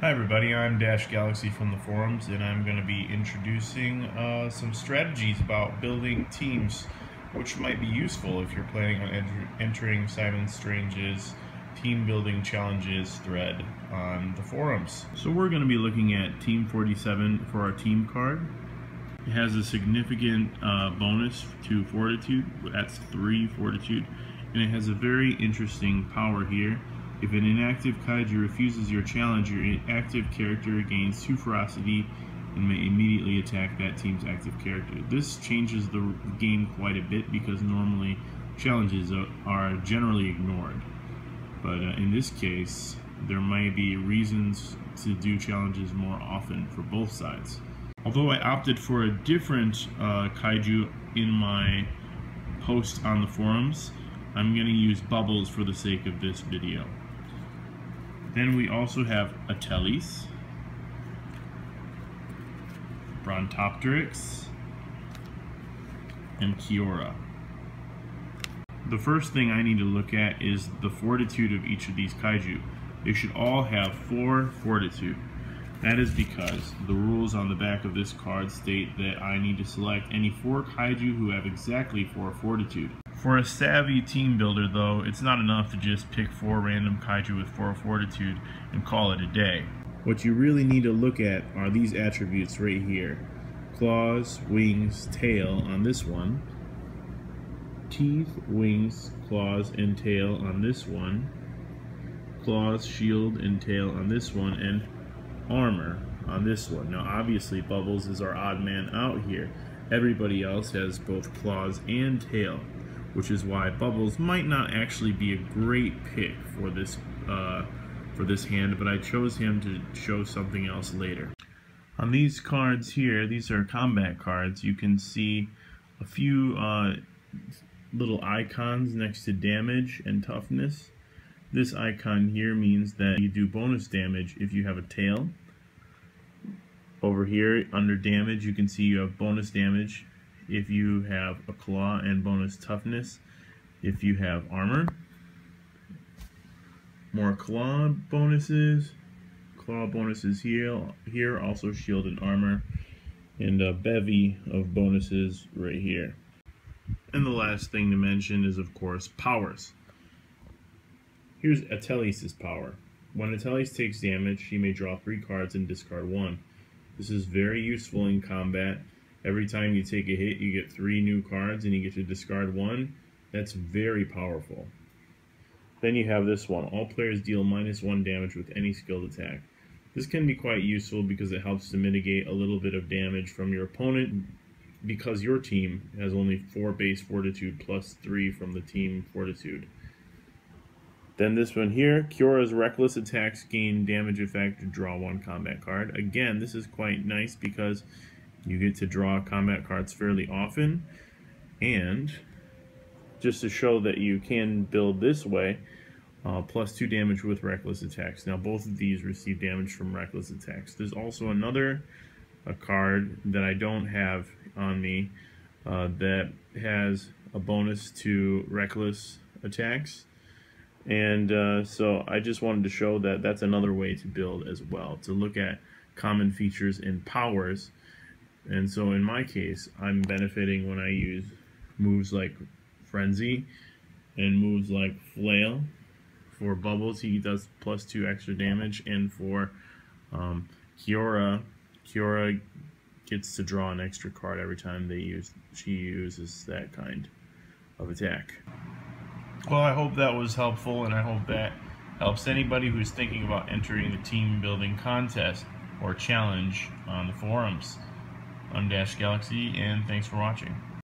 Hi everybody, I'm Dash Galaxy from the forums, and I'm going to be introducing some strategies about building teams, which might be useful if you're planning on entering Simon Strange's team building challenges thread on the forums. So we're going to be looking at Team 47 for our team card. It has a significant bonus to Fortitude, that's 3 Fortitude, and it has a very interesting power here. If an inactive kaiju refuses your challenge, your active character gains 2 ferocity and may immediately attack that team's active character. This changes the game quite a bit because normally challenges are generally ignored. But in this case, there might be reasons to do challenges more often for both sides. Although I opted for a different kaiju in my post on the forums, I'm going to use Bubbles for the sake of this video. Then we also have Atelis, Brontopteryx, and Kiora. The first thing I need to look at is the fortitude of each of these kaiju. They should all have 4 fortitude. That is because the rules on the back of this card state that I need to select any 4 kaiju who have exactly 4 fortitude. For a savvy team builder though, it's not enough to just pick 4 random kaiju with 4 fortitude and call it a day. What you really need to look at are these attributes right here. Claws, wings, tail on this one. Teeth, wings, claws, and tail on this one. Claws, shield, and tail on this one. And armor on this one. Now obviously Bubbles is our odd man out here. Everybody else has both claws and tail, which is why Bubbles might not actually be a great pick for this hand, but I chose him to show something else later. On these cards here, these are combat cards, you can see a few little icons next to damage and toughness. This icon here means that you do bonus damage if you have a tail. Over here under damage you can see you have bonus damage if you have a claw and bonus toughness. If you have armor, more claw bonuses here, also shield and armor, and a bevy of bonuses right here. And the last thing to mention is of course powers. Here's Atelis' power. When Atelis takes damage, she may draw 3 cards and discard 1. This is very useful in combat. Every time you take a hit, you get 3 new cards and you get to discard 1. That's very powerful. Then you have this one. All players deal -1 damage with any skilled attack. This can be quite useful because it helps to mitigate a little bit of damage from your opponent because your team has only 4 base fortitude plus 3 from the team fortitude. Then this one here, Kiora's reckless attacks gain damage effect to draw 1 combat card. Again, this is quite nice because you get to draw combat cards fairly often, and just to show that you can build this way, plus 2 damage with reckless attacks. Now both of these receive damage from reckless attacks. There's also another card that I don't have on me that has a bonus to reckless attacks. And so I just wanted to show that that's another way to build as well, to look at common features and powers. And so in my case, I'm benefiting when I use moves like Frenzy and moves like Flail. For Bubbles, he does plus 2 extra damage, and for Kiora gets to draw an extra card every time she uses that kind of attack. Well, I hope that was helpful, and I hope that helps anybody who's thinking about entering the team building contest or challenge on the forums. I'm Dash Galaxy, and thanks for watching.